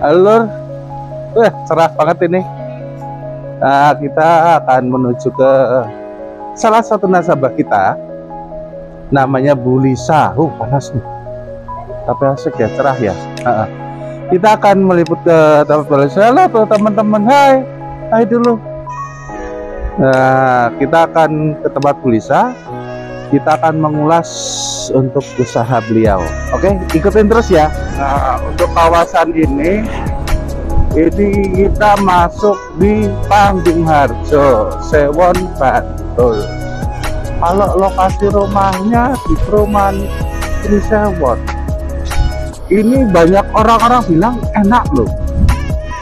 Halo, cerah banget ini. Nah, kita akan menuju ke salah satu nasabah kita, namanya Bu Lisa. Panas nih, tapi asik ya, cerah ya. Kita akan meliput ke tempat Bu Lisa. Halo teman-teman, hai dulu. Nah, kita akan ke tempat Bu Lisa. Kita akan mengulas untuk usaha beliau. Oke, ikutin terus ya. Nah, untuk kawasan ini kita masuk di Panggung Harjo, Sewon, Bantul. Kalau lokasi rumahnya di perumahan ini Sewon. Ini banyak orang-orang bilang enak loh.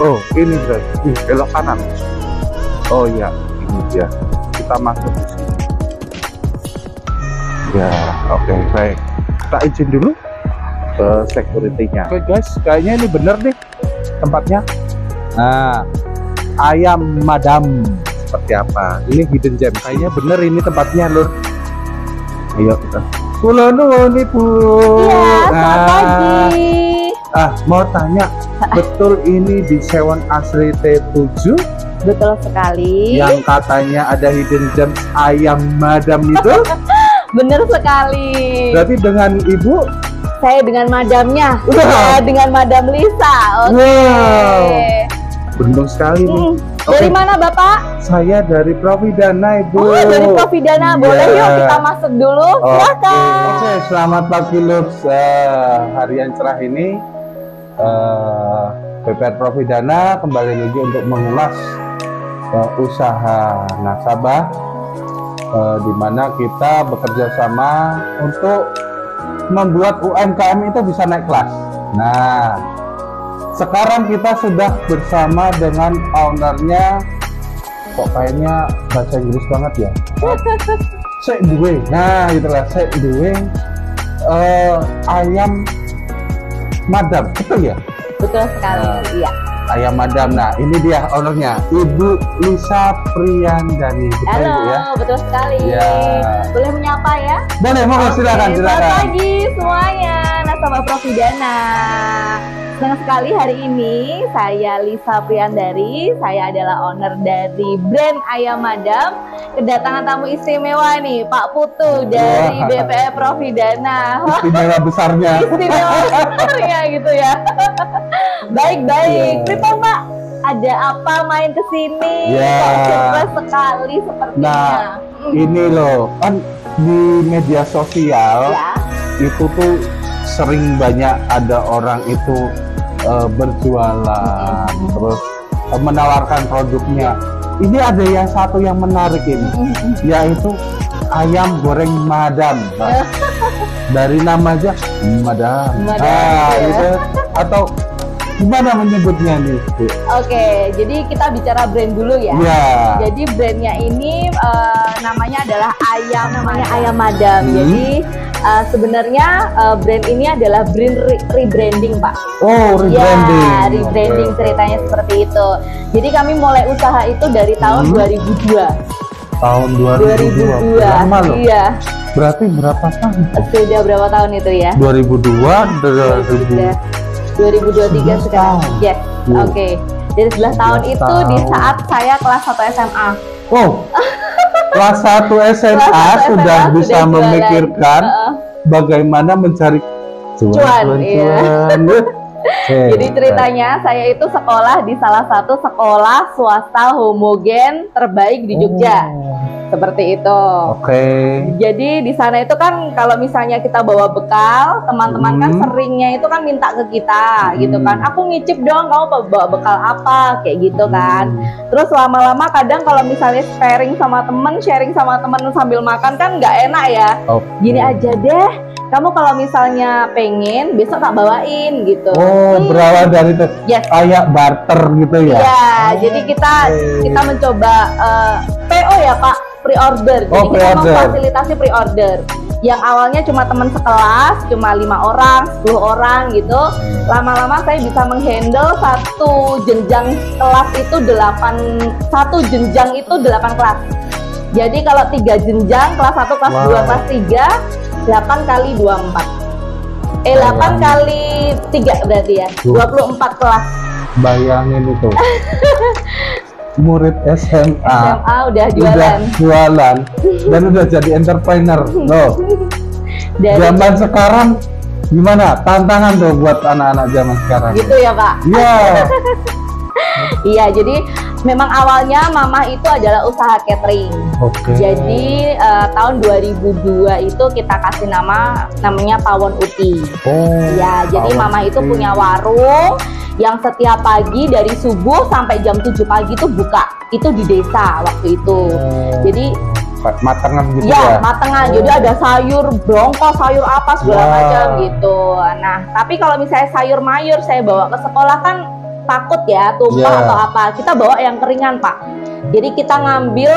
Oh, ini berarti belok kanan. Oh ya, ini dia. Kita masuk di sini. Ya, oke, baik. Kita izin dulu ke security-nya. Oke guys, kayaknya ini bener nih tempatnya. Nah, ayam madam seperti apa? Ini hidden gem. Kayaknya bener ini tempatnya, Lur. Ayo kita. Kula nuwun Ibu. Iya, selamat pagi. Mau tanya, betul ini di Sewon Asri T7? Betul sekali. Yang katanya ada hidden gems ayam madam itu? Bener sekali. Berarti dengan Ibu? Saya dengan madamnya. Saya dengan Madam Lisa. Oke. Wow. Beruntung sekali nih. Dari mana Bapak? Saya dari Providana, Ibu. Oh, dari Providana. Boleh yuk kita masuk dulu. Silakan. Oke, selamat pagi Lux. Hari yang cerah ini BPR Providana kembali lagi untuk mengulas usaha nasabah, di mana kita bekerja sama untuk membuat UMKM itu bisa naik kelas. Nah, sekarang kita sudah bersama dengan ownernya. Kok kayaknya bahasa Inggris banget ya? Sek duwe. Nah, itulah sek duwe ayam madam, betul ya? Betul sekali. Iya. Ayam madam. Nah, ini dia ownernya, Ibu Lisa Priyandani. Betul, Halo, Ibu, ya? betul sekali. Ya. Boleh menyapa ya? Boleh, mau silakan. Selamat pagi semuanya, nasabah Providana. Senang sekali hari ini saya Lisa Priyandari. Saya adalah owner dari brand Ayam Madam. Kedatangan tamu istimewa nih, Pak Putu dari BPR Providana. Istimewa besarnya. Istimewa besarnya gitu ya. Baik. Pripun Pak? Ada apa main ke sini? Kok surprise sekali sepertinya. Nah, ini loh, kan di media sosial itu tuh sering banyak ada orang itu berjualan, terus menawarkan produknya. Ini ada yang satu yang menarik ini, yaitu ayam goreng madam. Dari nama aja madam. Itu atau gimana menyebutnya nih? Oke, jadi kita bicara brand dulu ya. Jadi brandnya ini namanya adalah Ayam Madam. Jadi sebenarnya brand ini adalah brand rebranding, Pak. Oh, rebranding. Ya, rebranding ceritanya seperti itu. Jadi kami mulai usaha itu dari tahun 2002. Tahun 2002. Lama loh. Iya. Berarti berapa tahun? Sudah berapa tahun itu ya? 2002, 2023 sekarang. Yes. Oke. Dari 11 tahun itu di saat saya kelas 1 SMA. Oh. Kelas 1 SMA sudah bisa memikirkan bagaimana mencari cuan. Jadi ceritanya saya itu sekolah di salah satu sekolah swasta homogen terbaik di Jogja. Seperti itu. Jadi di sana itu kan kalau misalnya kita bawa bekal, teman-teman kan seringnya itu kan minta ke kita gitu kan. Aku ngicip dong, kamu bawa bekal apa, kayak gitu kan. Terus lama-lama kadang kalau misalnya sharing sama temen sambil makan kan nggak enak ya. Gini aja deh, kamu kalau misalnya pengen besok tak bawain gitu. Berawal dari itu kayak barter gitu ya. Iya, jadi kita mencoba PO ya Pak, pre-order. Jadi kita memfasilitasi pre-order. Yang awalnya cuma teman sekelas, cuma 5 orang, 10 orang gitu. Lama-lama saya bisa menghandle satu jenjang kelas itu 8 kelas. Jadi kalau 3 jenjang, kelas 1, kelas 2, kelas 3, 8 kali 24. 8 kali 3 berarti ya, 24 kelas. Bayangin itu. Murid SMA udah jualan dan udah jadi entrepreneur loh. Zaman sekarang gimana tantangan tuh buat anak-anak zaman sekarang gitu ya Pak? Iya. Iya, jadi memang awalnya Mama itu adalah usaha catering. Jadi tahun 2002 itu kita kasih namanya Pawon Uti. Ya, jadi Mama itu punya warung yang setiap pagi dari subuh sampai jam 7 pagi itu buka. Itu di desa waktu itu. Jadi matengan gitu ya? Matengan. Jadi ada sayur bronkos, sayur apa segala macam gitu. Nah, tapi kalau misalnya sayur mayur saya bawa ke sekolah kan takut ya tumpah atau apa. Kita bawa yang keringan, Pak. Jadi kita ngambil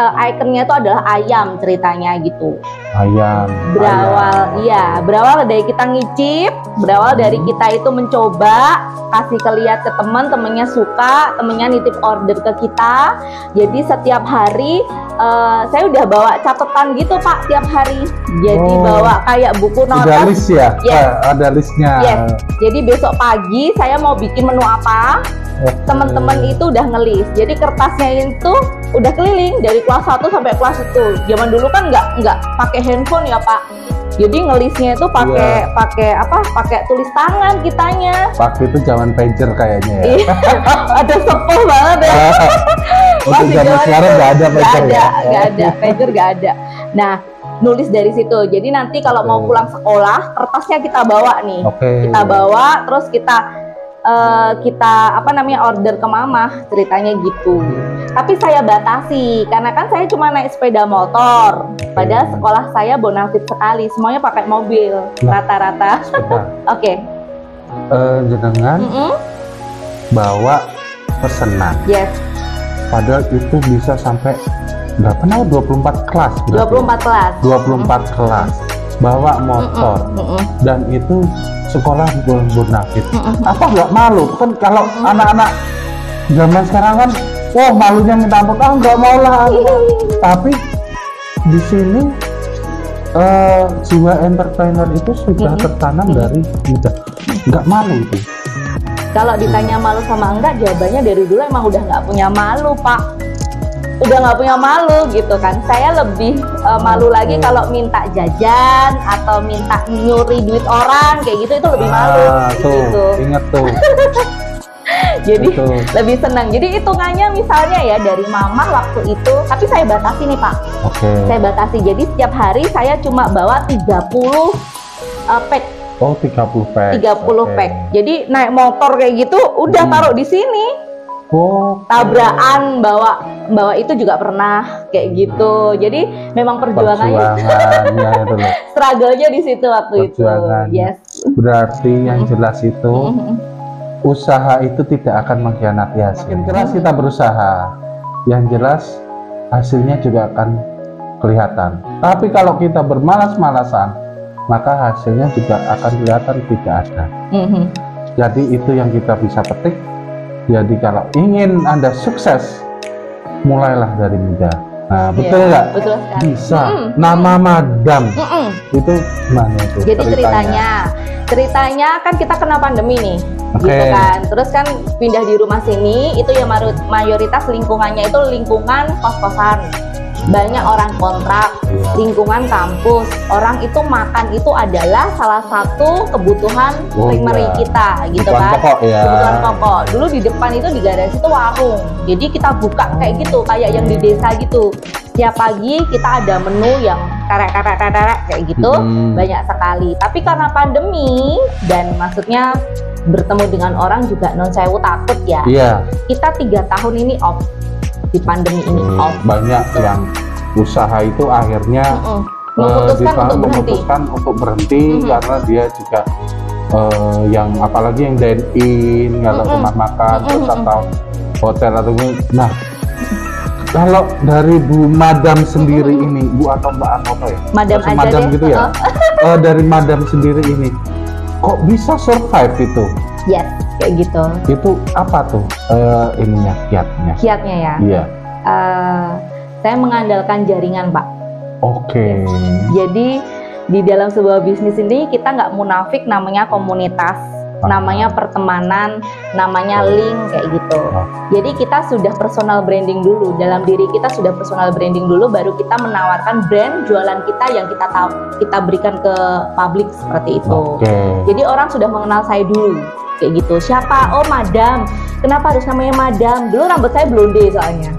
ikonnya itu adalah ayam ceritanya gitu. Ayam. Berawal dari kita ngicip, berawal dari kita itu mencoba, kasih kelihat ke temennya suka, temennya nitip order ke kita. Jadi setiap hari saya udah bawa catatan gitu Pak tiap hari. Jadi bawa kayak buku notas. Ada list ya? Ada listnya. Jadi besok pagi saya mau bikin menu apa, teman-teman itu udah ngelis. Jadi kertasnya itu udah keliling dari kelas 1 sampai kelas 1. Zaman dulu kan nggak pakai handphone ya Pak. Jadi ngelisnya itu pakai tulis tangan kitanya. Waktu itu zaman pager kayaknya ya. Ada sepuh banget ya. Untuk zaman sekarang nggak ada pager ya. Nggak ada pager, nggak ada. Nah, nulis dari situ. Jadi nanti kalau mau pulang sekolah, kertasnya kita bawa nih. Kita bawa, terus kita order ke Mama ceritanya gitu. Tapi saya batasi karena kan saya cuma naik sepeda motor. Padahal sekolah saya bonafit sekali, semuanya pakai mobil rata-rata. Jenengan bawa pesanan. Padahal itu bisa sampai berapa? 24 kelas. 24 kelas. Bawa motor dan itu sekolah bonafit. Apa nggak malu kan kalau anak-anak zaman sekarang kan malunya minta ampun, nggak mau lah. Tapi di sini jiwa entrepreneur itu sudah tertanam dari muda. Nggak malu itu. Kalau ditanya malu sama enggak, jawabannya dari dulu emang udah nggak punya malu Pak. Udah nggak punya malu gitu kan. Saya lebih malu lagi kalau minta jajan atau minta nyuri duit orang kayak gitu, itu lebih malu. Gitu. Ingat tuh. Jadi lebih senang. Jadi hitungannya misalnya ya dari Mama waktu itu, tapi saya batasi nih Pak. Saya batasi. Jadi setiap hari saya cuma bawa 30 pack. 30 pack. 30 pack. Jadi naik motor kayak gitu udah taruh di sini. Tabrakan bawa itu juga pernah kayak gitu. Jadi memang perjuangannya struggle-nya di situ waktu itu. Berarti yang jelas itu usaha itu tidak akan mengkhianati hasil. Makin keras kita berusaha, yang jelas hasilnya juga akan kelihatan. Tapi kalau kita bermalas-malasan, maka hasilnya juga akan kelihatan tidak ada. Jadi itu yang kita bisa petik. Jadi kalau ingin Anda sukses, mulailah dari muda. Nah, betul nggak? Betul sekali. Bisa. Nama Madam itu gimana itu? Jadi ceritanya kan kita kena pandemi nih, gitu kan. Terus kan pindah di rumah sini, itu ya mayoritas lingkungannya itu lingkungan kos-kosan. Banyak orang kontrak, lingkungan kampus. Orang itu makan itu adalah salah satu kebutuhan primary kita, gitu kan. Kebutuhan pokok. Dulu di depan itu di garasi itu warung. Jadi kita buka kayak gitu, kayak yang di desa gitu. Setiap pagi kita ada menu yang karek kayak gitu, banyak sekali. Tapi karena pandemi dan maksudnya bertemu dengan orang juga non sewu takut ya. Kita 3 tahun ini off. Di pandemi ini banyak yang usaha itu akhirnya memutuskan untuk berhenti karena dia juga yang apalagi yang dine in kalau rumah makan terus atau hotel atau kalau dari Bu Madam sendiri ini, Bu atau Mbak apa ya? Madam gitu ya. Dari Madam sendiri ini kok bisa survive itu? Kayak gitu. Itu apa tuh ininya, kiatnya? Kiatnya ya? Iya. Saya mengandalkan jaringan Pak. Jadi di dalam sebuah bisnis ini kita nggak munafik, namanya komunitas, namanya pertemanan, namanya link kayak gitu. Jadi kita sudah personal branding dulu, dalam diri kita sudah personal branding dulu, baru kita menawarkan brand jualan kita yang kita berikan ke publik seperti itu. Jadi orang sudah mengenal saya dulu kayak gitu. Siapa? Oh, Madam. Kenapa harus namanya Madam? Dulu rambut saya blonde soalnya.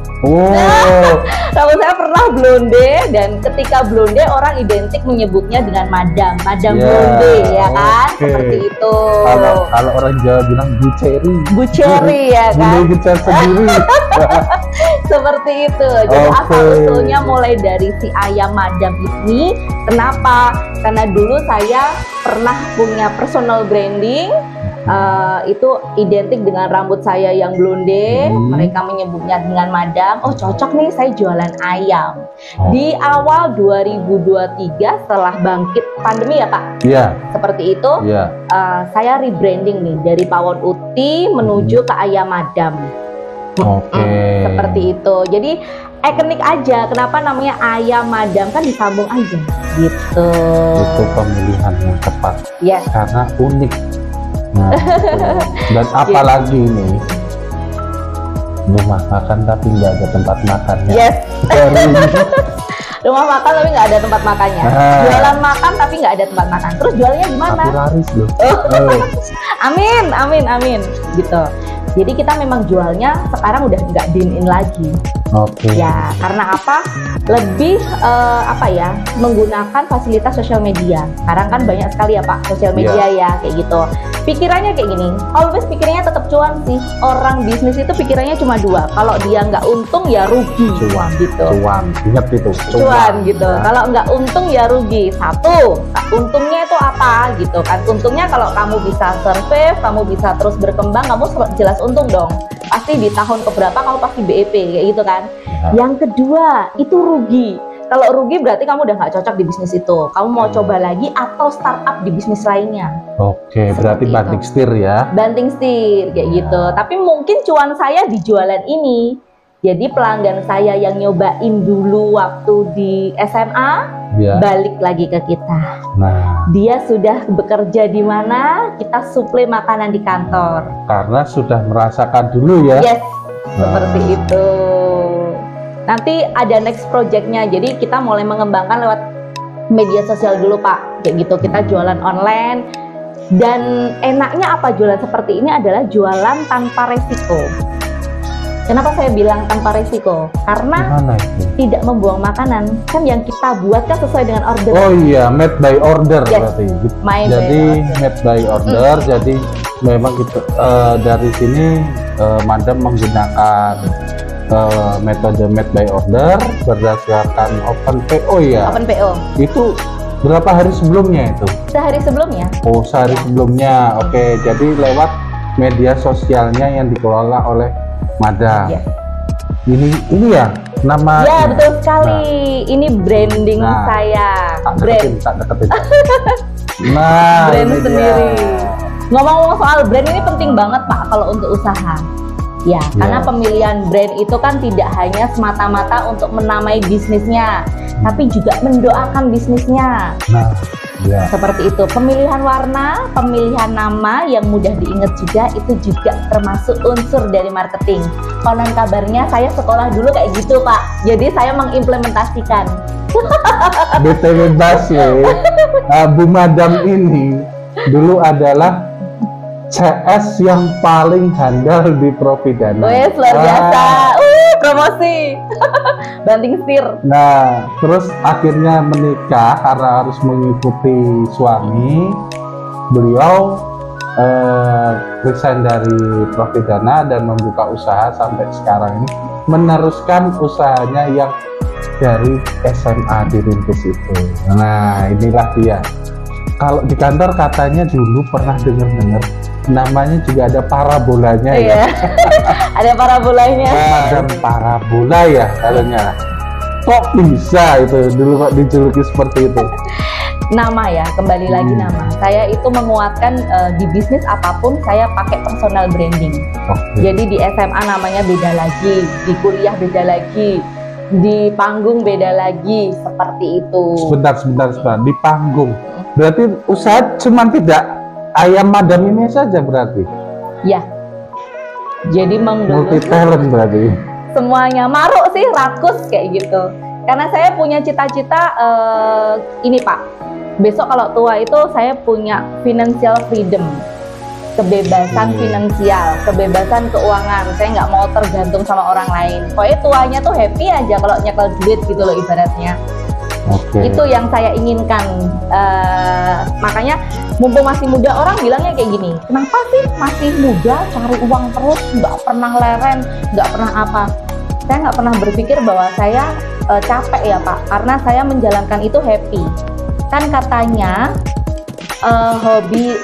Rambut saya pernah blonde, dan ketika blonde orang identik menyebutnya dengan Madam blonde, ya kan? Seperti itu. Kalau orang Jawa bilang Bu Cherry ya kan? Bu Cherry sendiri. Seperti itu. Jadi asal usulnya mulai dari si ayam Madam ini. Kenapa? Karena dulu saya pernah punya personal branding. Itu identik dengan rambut saya yang blonde, mereka menyebutnya dengan Madam. Oh, cocok nih, saya jualan ayam. Di awal 2023 setelah bangkit pandemi ya Pak, seperti itu, saya rebranding nih dari Pawon Uti menuju ke ayam Madam. Seperti itu. Jadi ikonik aja. Kenapa namanya ayam Madam, kan disambung aja gitu. Itu pemilihan yang tepat. Karena unik. Nah, dan apalagi ini rumah makan tapi nggak ada tempat makannya. Rumah makan tapi nggak ada tempat makannya. Jualan makan tapi nggak ada tempat makan. Terus jualnya gimana? Tapi laris loh. Amin gitu. Jadi kita memang jualnya sekarang udah nggak dine-in lagi. Ya, karena apa? Lebih menggunakan fasilitas sosial media. Sekarang kan banyak sekali ya Pak sosial media ya kayak gitu. Pikirannya kayak gini, always pikirnya tetap cuan sih. Orang bisnis itu pikirannya cuma dua. Kalau dia nggak untung ya rugi. Cuan gitu. Ingat itu. Cuan gitu. Kalau nggak untung ya rugi. Satu, untungnya itu apa gitu kan? Untungnya kalau kamu bisa survive, kamu bisa terus berkembang, kamu jelas untung dong. Pasti di tahun keberapa kamu pasti BEP kayak gitu kan. Yang kedua itu rugi. Kalau rugi berarti kamu udah nggak cocok di bisnis itu. Kamu mau coba lagi atau startup di bisnis lainnya. Berarti banting setir ya. Banting setir kayak gitu. Tapi mungkin cuan saya di jualan ini. Jadi pelanggan saya yang nyobain dulu waktu di SMA balik lagi ke kita. Dia sudah bekerja di mana, kita suplai makanan di kantor. Karena sudah merasakan dulu ya. Seperti itu. Nanti ada next projectnya, jadi kita mulai mengembangkan lewat media sosial dulu Pak, kayak gitu. Kita jualan online, dan enaknya apa jualan seperti ini adalah jualan tanpa resiko. Kenapa saya bilang tanpa resiko? Karena tidak membuang makanan, kan yang kita buat kan sesuai dengan order. Made by order berarti. Jadi made by order, jadi memang kita dari sini Madam menggunakan metode made by order berdasarkan open PO ya. Open PO. Itu berapa hari sebelumnya itu? Sehari sebelumnya. Sehari sebelumnya. Jadi lewat media sosialnya yang dikelola oleh Madam. Ini ya nama. Betul sekali. Ini branding saya. Tak deketin. Brand sendiri. Ngomong-ngomong soal brand ini penting banget Pak kalau untuk usaha. Karena pemilihan brand itu kan tidak hanya semata-mata untuk menamai bisnisnya, tapi juga mendoakan bisnisnya. Seperti itu. Pemilihan warna, pemilihan nama yang mudah diingat juga, itu juga termasuk unsur dari marketing. Konon kabarnya saya sekolah dulu kayak gitu Pak. Jadi saya mengimplementasikan. BTW Bu Madam ini dulu adalah CS yang paling handal di Providana. Luar biasa. Promosi. Banting setir. Terus akhirnya menikah karena harus mengikuti suami. Beliau resign dari Providana dan membuka usaha sampai sekarang ini, meneruskan usahanya yang dari SMA dirintis itu. Inilah dia. Kalau di kantor katanya dulu pernah dengar namanya juga ada parabolanya ya. Ada parabolanya. Madam Parabola ya katanya. Kok bisa itu dulu kok dijuluki seperti itu? Nama ya, kembali lagi nama. Saya itu menguatkan di bisnis apapun saya pakai personal branding. Jadi di SMA namanya beda lagi, di kuliah beda lagi, Di panggung beda lagi, seperti itu. Sebentar. Di panggung. Berarti usaha cuma tidak ayam madam ini saja berarti? Ya. Jadi multi talent berarti. Semuanya maruk sih, rakus kayak gitu. Karena saya punya cita-cita ini Pak. Besok kalau tua itu saya punya financial freedom. Kebebasan finansial, kebebasan keuangan. Saya nggak mau tergantung sama orang lain. Pokoknya tuanya tuh happy aja kalau nyekel duit gitu loh ibaratnya. Itu yang saya inginkan. Makanya mumpung masih muda, orang bilangnya kayak gini, kenapa sih masih muda cari uang terus, nggak pernah leren, nggak pernah apa. Saya nggak pernah berpikir bahwa saya capek ya Pak, karena saya menjalankan itu happy. Kan katanya hobi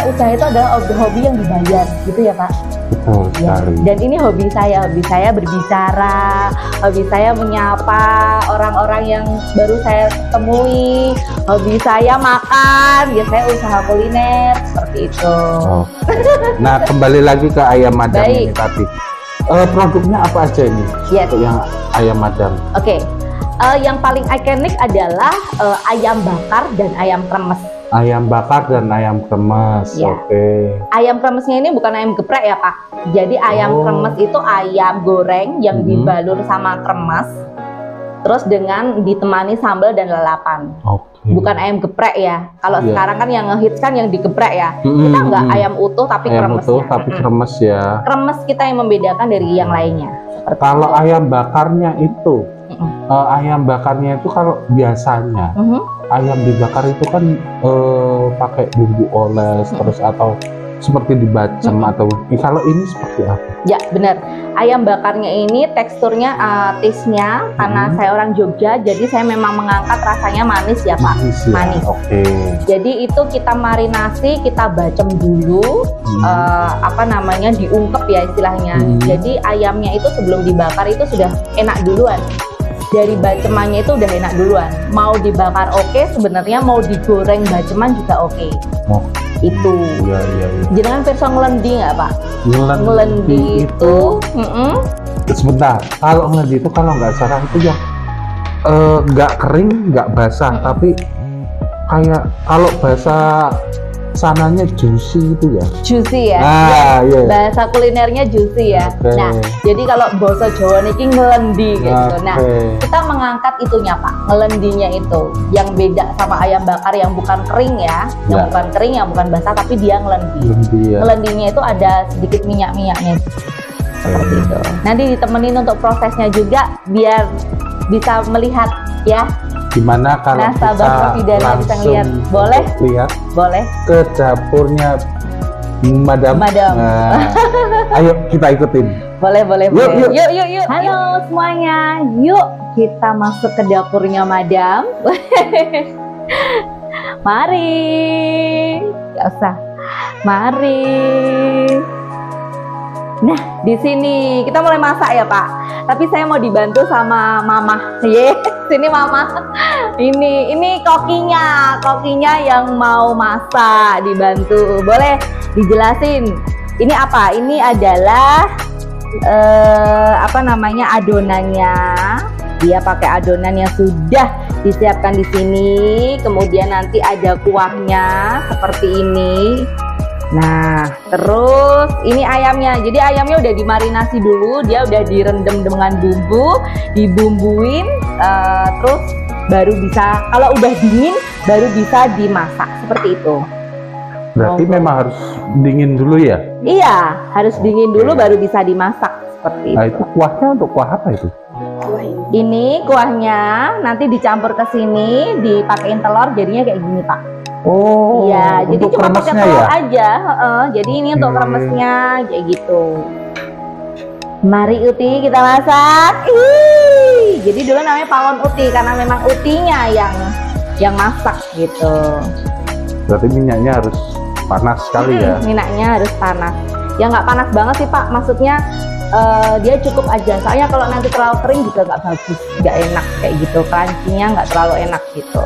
usaha itu adalah hobi yang dibayar gitu ya Pak. Betul sekali. Dan ini hobi saya berbicara, hobi saya menyapa orang-orang yang baru saya temui, hobi saya makan, ya saya usaha kuliner seperti itu. Nah, kembali lagi ke ayam madam ini tadi. Produknya apa aja ini? Untuk yang ayam madam. Yang paling ikonik adalah ayam bakar dan ayam kremes. Ayam bakar dan ayam kremes. Ayam kremesnya ini bukan ayam geprek ya Pak. Jadi ayam kremes itu ayam goreng yang dibalur sama kremes, terus dengan ditemani sambal dan lalapan. Bukan ayam geprek ya. Kalau sekarang kan yang ngehits kan yang digeprek ya. Kita nggak ayam utuh tapi kremes ya. Kremes kita yang membedakan dari yang lainnya. Kalau ayam bakarnya itu, kalau biasanya ayam dibakar itu kan pakai bumbu oles terus atau seperti dibacem atau kalau ini seperti apa? Ya benar, ayam bakarnya ini teksturnya, taste-nya karena saya orang Jogja, jadi saya memang mengangkat rasanya manis ya Pak. Manis. Jadi itu kita marinasi, kita bacem dulu, diungkep ya istilahnya. Jadi ayamnya itu sebelum dibakar itu sudah enak duluan. Dari bacemannya itu udah enak duluan. Mau dibakar sebenarnya mau digoreng baceman juga itu. Jadi kan versi ngelendi nggak Pak? Ngelendi itu. Sebentar. Kalau ngelendi itu kalau nggak salah itu yang nggak kering, nggak basah, tapi kayak kalau basah sananya juicy itu ya. Juicy ya. Bahasa kulinernya juicy ya. Nah, jadi kalau bahasa Jawa niki ngelendi gitu. Nah, kita mengangkat itunya Pak, ngelendinya itu. Yang beda sama ayam bakar yang bukan kering ya. Yang bukan kering, yang bukan basah tapi dia ngelendi. Ngelendinya itu ada sedikit minyak-minyaknya. Seperti itu. Nanti ditemenin untuk prosesnya juga biar bisa melihat ya. Gimana kalau kita langsung boleh ke dapurnya madam. Ayo kita ikutin. Boleh. Yuk. Halo semuanya, yuk kita masuk ke dapurnya madam. Mari, nggak usah. Mari. Nah, di sini kita mulai masak ya Pak. Tapi saya mau dibantu sama Mama. Sini Mama. Ini kokinya yang mau masak, dibantu. Boleh dijelasin. Ini apa? Ini adalah adonannya. Dia pakai adonan yang sudah disiapkan di sini. Kemudian nanti ada kuahnya seperti ini. Nah, terus ini ayamnya. Jadi ayamnya udah dimarinasi dulu, dia udah direndam dengan bumbu, dibumbuin, terus baru bisa, kalau udah dingin baru bisa dimasak seperti itu. Berarti memang harus dingin dulu ya? Iya, harus dingin dulu baru bisa dimasak seperti itu. Nah, itu kuahnya untuk kuah apa itu? Ini kuahnya nanti dicampur ke sini, dipakein telur, jadinya kayak gini Pak. Iya, jadi cuma pakai telur aja. Jadi ini untuk kremesnya kayak gitu. Mari Uti kita masak. Jadi dulu namanya pawon Uti karena memang Utinya yang masak gitu. Berarti minyaknya harus panas sekali ya? Minyaknya harus panas. Ya nggak panas banget sih Pak. Maksudnya dia cukup aja. Soalnya kalau nanti terlalu kering juga nggak bagus, nggak enak kayak gitu. Crunchy-nya nggak terlalu enak gitu.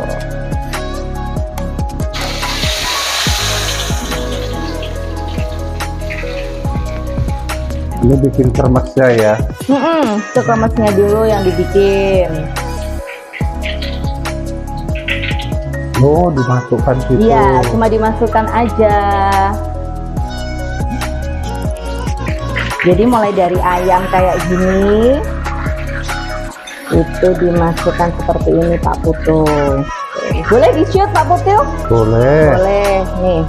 Ini bikin kremesnya ya. Itu kremesnya dulu yang dibikin. Oh, dimasukkan gitu. Iya, cuma dimasukkan aja. Jadi mulai dari ayam kayak gini, itu dimasukkan seperti ini Pak Putu. Boleh di-shoot Pak Putu? Boleh. Boleh, nih.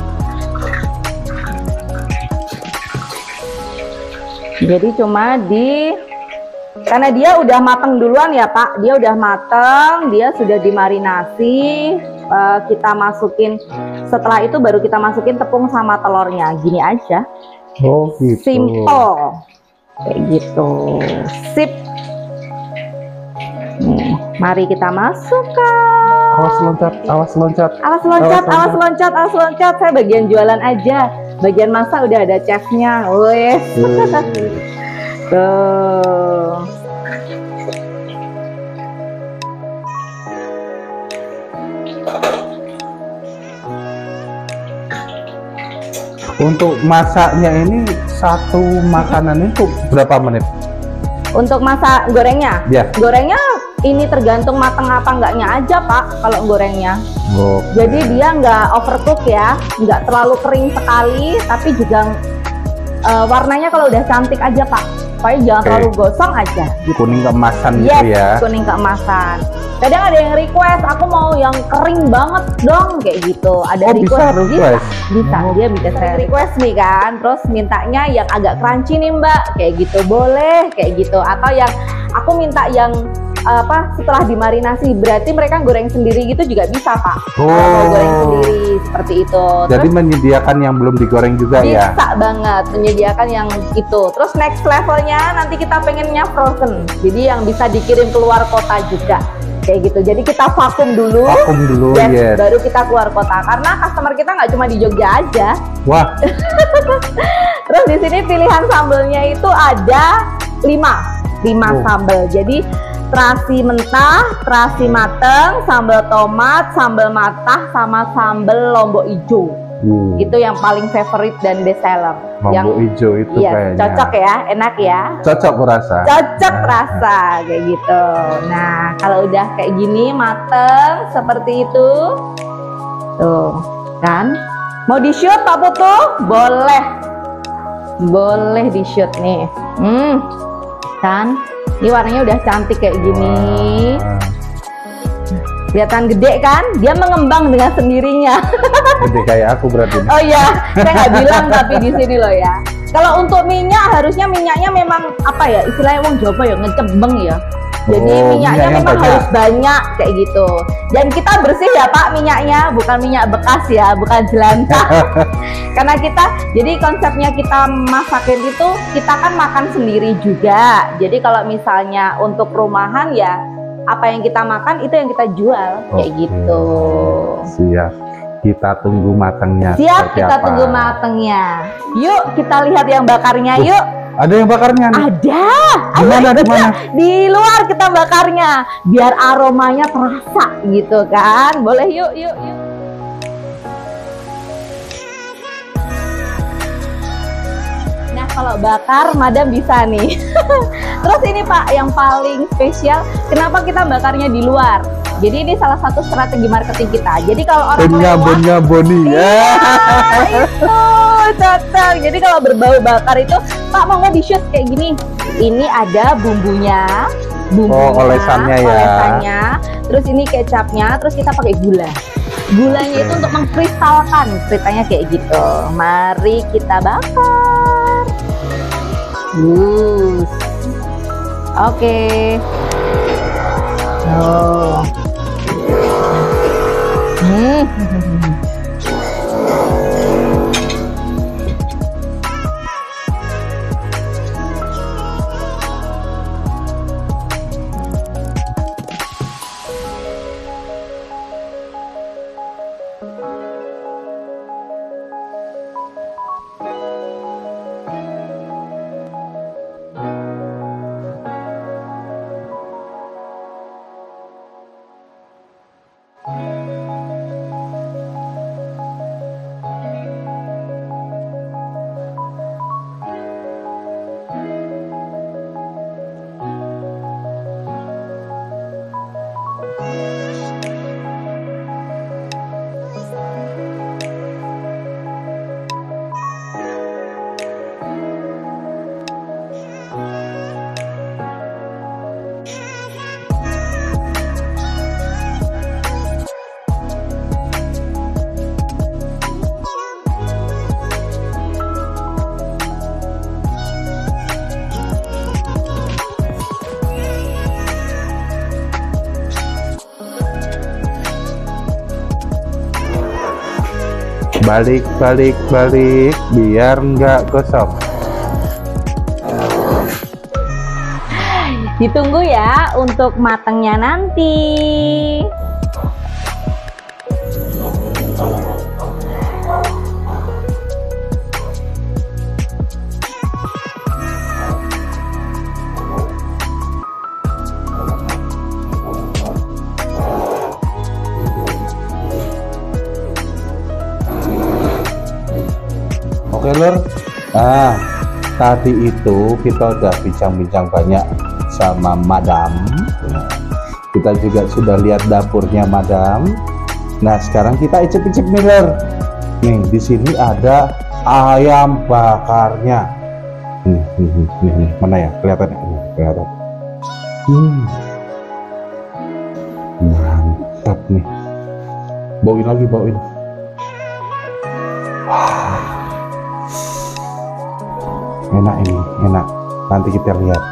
Jadi cuma karena dia udah mateng duluan ya Pak, dia udah mateng, dia sudah dimarinasi. Kita masukin, setelah itu baru kita masukin tepung sama telurnya, gini aja. Oh gitu. Simple, kayak gitu. Sip. Nih, mari kita masukkan. Awas loncat, awas loncat. Awas loncat, awas loncat, awas loncat. Saya bagian jualan aja. Bagian masak udah ada chefnya. Wes. Tuh. Untuk masaknya ini satu makanan itu berapa menit? Untuk masak gorengnya? Ya. Gorengnya ini tergantung matang apa enggaknya aja Pak kalau gorengnya. Oh. Jadi dia nggak overcook ya, nggak terlalu kering sekali, tapi juga warnanya kalau udah cantik aja Pak. Pokoknya jangan terlalu gosong aja. Gitu. Kuning keemasan Yes, gitu ya. kuning keemasan. Kadang ada yang request, aku mau yang kering banget dong, kayak gitu. Ada bisa request. Bisa, dia bisa saya request nih kan. Terus mintanya yang agak crunchy nih Mbak, kayak gitu boleh, kayak gitu. Atau yang aku minta yang setelah dimarinasi, berarti mereka goreng sendiri gitu juga bisa Pak. Mau goreng sendiri seperti itu. Jadi menyediakan yang belum digoreng juga ya? Bisa banget menyediakan yang itu. Terus next levelnya nanti kita pengennya frozen, jadi yang bisa dikirim keluar kota juga kayak gitu. Jadi kita vakum dulu, yes. Baru kita keluar kota, karena customer kita nggak cuma di Jogja aja. Wah. Terus di sini pilihan sambelnya itu ada 5 sambel. Jadi terasi mentah, terasi mateng, sambal tomat, sambal matah, sama sambal lombok hijau. Itu yang paling favorite dan best seller. Lombok hijau itu kayaknya cocok ya, enak ya. Cocok rasa. Cocok rasa kayak gitu. Nah, kalau udah kayak gini mateng seperti itu, tuh kan? Mau di shoot Pak Putu? Boleh, boleh di shoot nih. Kan? Ini warnanya udah cantik kayak gini. Kelihatan gede kan? Dia mengembang dengan sendirinya. Gede kayak aku berarti. Oh iya, saya nggak bilang tapi di sini loh ya. Kalau untuk minyak, harusnya minyaknya memang apa ya? Istilahnya wong Jawa ya ngecebeng ya. Jadi minyaknya memang harus banyak kayak gitu. Dan kita bersih ya Pak minyaknya, bukan minyak bekas ya, bukan jelantah. Karena kita, jadi konsepnya kita masakin itu, kita kan makan sendiri juga. Jadi kalau misalnya untuk rumahan ya, apa yang kita makan itu yang kita jual kayak gitu. Siap. Kita tunggu matangnya. Siap, kita tunggu matangnya. Yuk kita lihat yang bakarnya yuk. Ada yang bakarnya nih? Ada. Dimana? Di luar kita bakarnya, biar aromanya terasa gitu kan. Boleh yuk. Nah kalau bakar, Madam bisa nih. Terus ini Pak, yang paling spesial, kenapa kita bakarnya di luar? Jadi ini salah satu strategi marketing kita. Jadi kalau orang lewat, ya. Itu cocok. Jadi kalau berbau bakar itu, Pak mau nggak di shoot kayak gini? Ini ada bumbunya, olesannya ya. Terus ini kecapnya, terus kita pakai gula. Gulanya itu untuk mengkristalkan, ceritanya kayak gitu. Mari kita bakar. Oke. Oh. Balik biar nggak gosong. Ditunggu ya untuk matangnya nanti. Oke lur, nah tadi itu kita udah bincang-bincang banyak sama madam. Kita juga sudah lihat dapurnya madam. Nah sekarang kita icip-icip nih lur. Nih di sini ada ayam bakarnya. Nih, mana ya, kelihatan ya? Kelihatan. Mantap nih. Bawain lagi, bawain. Enak ini, enak. Nanti kita lihat.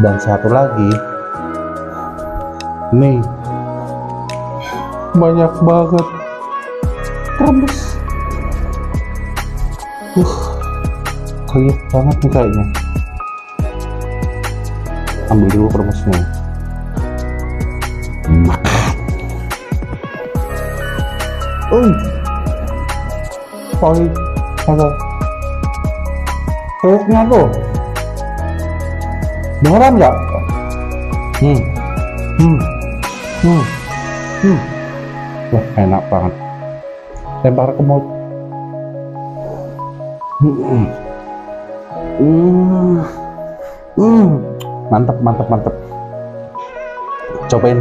Dan satu lagi, nih banyak banget kremes. Kriuk banget nih kayaknya. Ambil dulu kremesnya. Pahit, apa? Kriuknya tuh beneran nggak? Wah enak banget. Lempar ke mulut. Mantap. Cobain.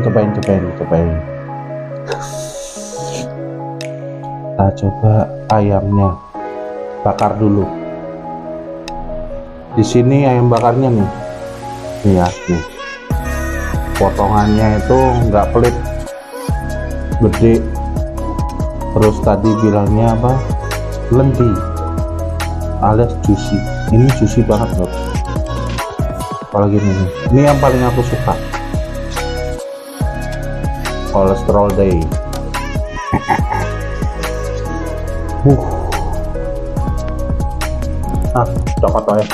Kita coba ayamnya bakar dulu. Di sini ayam bakarnya nih. Nih. Potongannya itu nggak pelit, gede. Terus tadi bilangnya apa? Lenti alias juicy. Ini juicy banget loh. Apalagi ini yang paling aku suka. Kolesterol day. Cokot ya.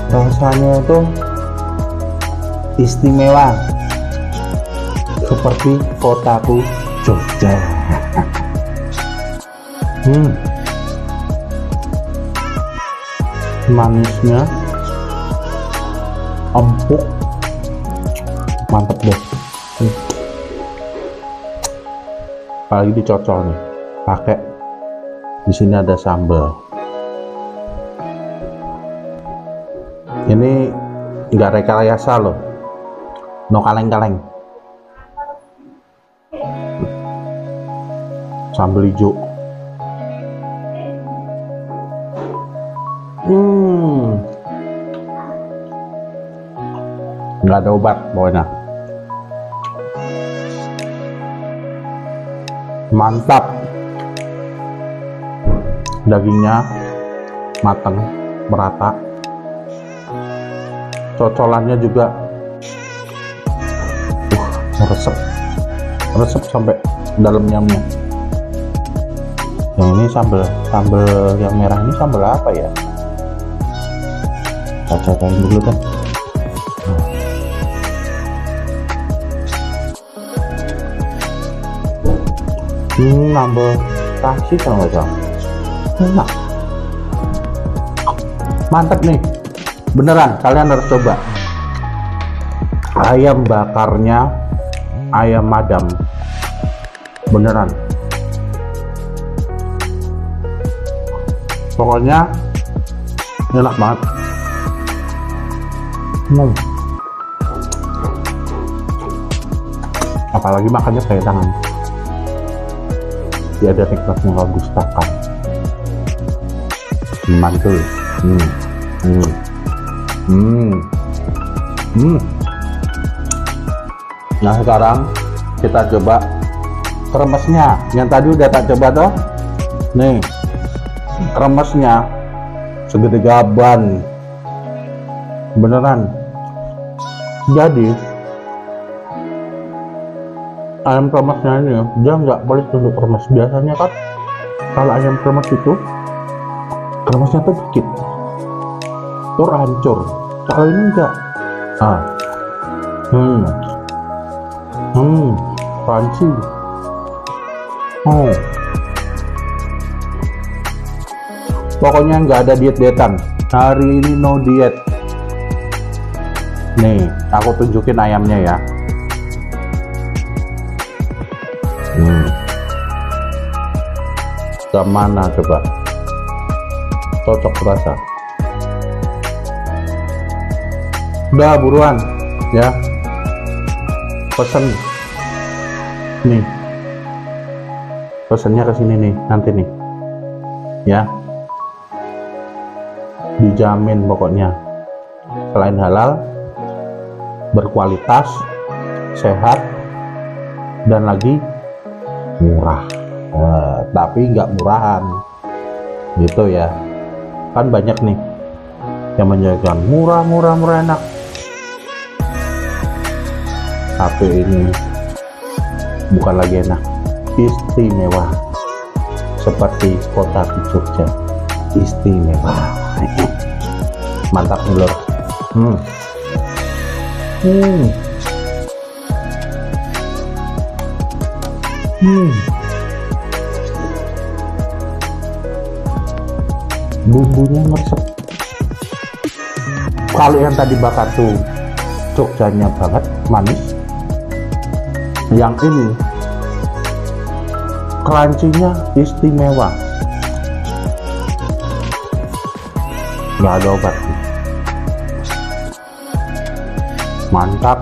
Rasanya itu istimewa seperti kotaku Jogja. Manisnya empuk, mantep deh. Apalagi dicocol nih, pakai di sini ada sambal. Ini nggak rekayasa loh, no kaleng-kaleng. Sambal hijau. Nggak ada obat pokoknya. Mantap. Dagingnya matang, merata. Cocolannya juga resep sampai dalamnya. Yang ini sambal yang merah ini sambal apa ya? Kita cobain dulu kan. Nambah kasih kalau nggak salah. Enak, mantep nih, beneran. Kalian harus coba ayam bakarnya ayam madam, beneran. Pokoknya enak banget. Apalagi makannya kayak tangan. Dia ada nikmatnya kalau gustakan. Mantul. Nah sekarang kita coba kremesnya. Yang tadi udah tak coba toh. Nih kremesnya segede gaban, beneran. Jadi ayam kremasnya ini ya, dia nggak pelit untuk kremes. Biasanya kan kalau ayam kremes itu kremasnya tuh dikit, tur hancur. Kalau ini enggak. Crunchy. Pokoknya nggak ada diet-dietan. Hari ini no diet. Nih, aku tunjukin ayamnya ya. Kemana coba? Cocok rasa. Udah buruan ya. Pesen. Nih. Pesennya ke sini nih, nanti nih. Ya. Dijamin pokoknya. Selain halal, berkualitas, sehat, dan lagi murah. Tapi nggak murahan gitu ya, kan banyak nih yang menjaga murah enak, tapi ini bukan lagi enak, istimewa seperti kota di Jogja. Istimewa. Mantap nih lor. Bumbunya meresep. Kalau yang tadi bakar tuh Jogjanya banget, manis. Yang ini crunchy-nya istimewa. Nggak ada obat. Mantap.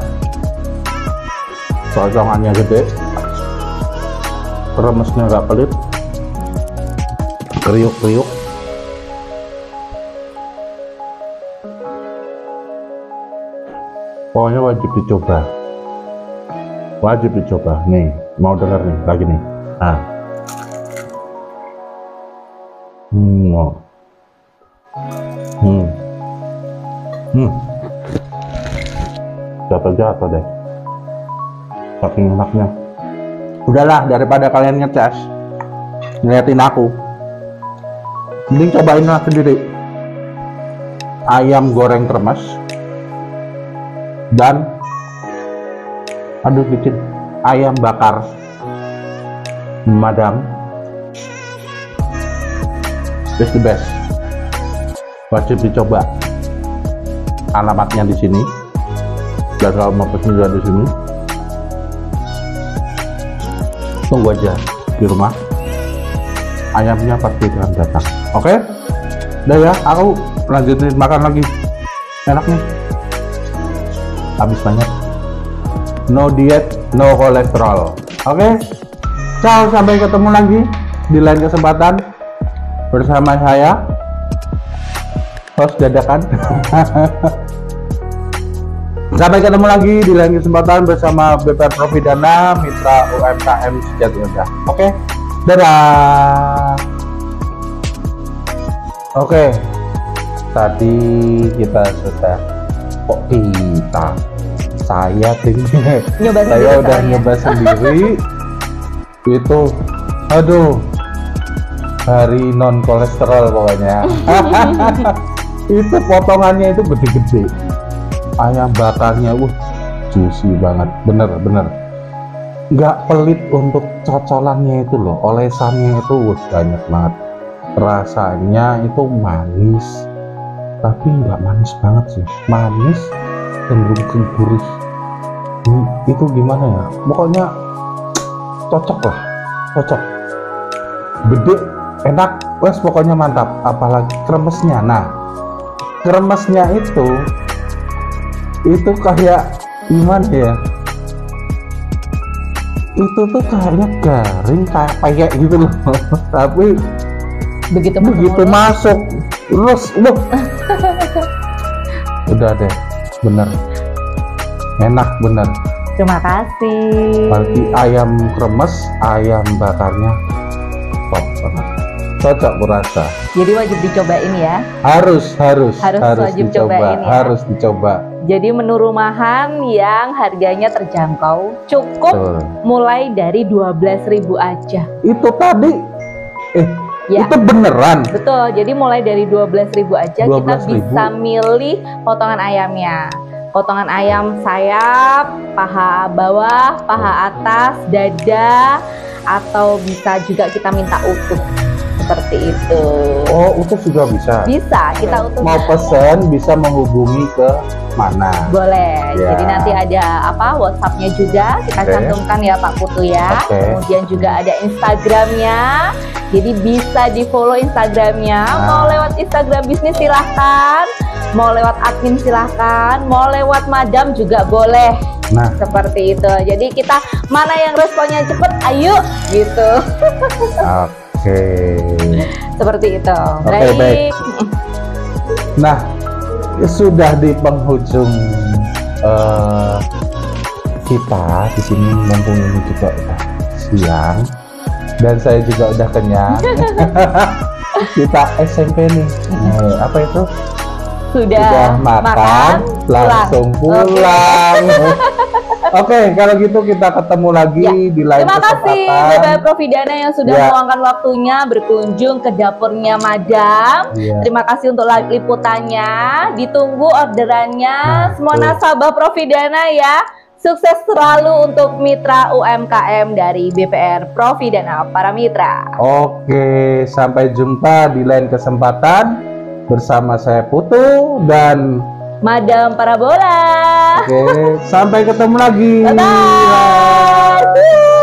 Potongannya gede, remesnya nggak pelit, kriuk-kriuk. Pokoknya wajib dicoba. Wajib dicoba. Nih, mau denger nih, lagi nih. Jatuh deh. Saking enaknya. Udahlah, daripada kalian ngeces ngeliatin aku, mending cobainlah sendiri. Ayam goreng kremes dan bikin ayam bakar madam. It's the best. Wajib dicoba. Alamatnya di sini. Dan kalau mau pesen juga di sini. Tunggu aja di rumah. Ayamnya pasti akan datang. Oke? Udah ya, aku lanjutin makan lagi. Enak nih. Habis banyak. No diet, no kolesterol. Oke? Ciao, sampai ketemu lagi di lain kesempatan bersama saya, host dadakan. Sampai ketemu lagi di lain kesempatan bersama BPR Profidana, Mitra UMKM Sejati Indah. Oke, dadah. Oke, tadi kita sudah, saya udah nyoba sendiri. Itu, aduh, hari non kolesterol pokoknya. Itu potongannya itu gede-gede. Ayam bakarnya juicy banget, bener nggak pelit untuk cocolannya itu loh, olesannya itu banyak banget. Rasanya itu manis, tapi nggak manis banget sih, manis cenderung ke gurih. Itu gimana ya, pokoknya cocok, gede, enak, wes pokoknya mantap. Apalagi kremesnya, kremesnya itu kayak gimana ya, itu tuh kayaknya garing, kayak payek gitu loh. Tapi begitu masuk terus udah deh, bener enak bener. Terima kasih. Berarti ayam kremes, ayam bakarnya top banget. cocok kurasa. Jadi wajib dicobain ya. Harus wajib dicoba, cobain ya. harus dicoba. Jadi menu rumahan yang harganya terjangkau, cukup mulai dari 12.000 aja. Itu tadi, ya, itu beneran? Betul, jadi mulai dari 12.000 aja 12.000. kita bisa milih potongan ayamnya. Potongan ayam sayap, paha bawah, paha atas, dada, atau bisa juga kita minta utuh. Seperti itu. Oh, utuh juga bisa? Bisa, kita utuh. Mau pesen bisa menghubungi ke mana? Boleh, ya. Jadi nanti ada WhatsApp-nya juga kita cantumkan ya Pak Putu ya. Kemudian juga ada Instagramnya, jadi bisa di follow Instagramnya. Mau lewat Instagram bisnis silahkan, mau lewat admin silahkan, mau lewat madam juga boleh. Nah, seperti itu. Jadi kita mana yang responnya cepet, ayo gitu. Seperti itu. Baik. Nah, sudah di penghujung kita di sini, mumpung ini juga udah siang dan saya juga udah kenyang. Kita SMP nih, apa itu? Sudah makan langsung pulang. Oke, kalau gitu kita ketemu lagi di lain kesempatan. Terima kasih BPR Profidana yang sudah meluangkan waktunya berkunjung ke dapurnya Madam. Terima kasih untuk liputannya. Ditunggu orderannya. Semua nasabah Profidana ya. Sukses selalu untuk mitra UMKM dari BPR Profidana para mitra. Oke, sampai jumpa di lain kesempatan bersama saya Putu dan Madam Parabola. Oke, sampai ketemu lagi. Bye-bye.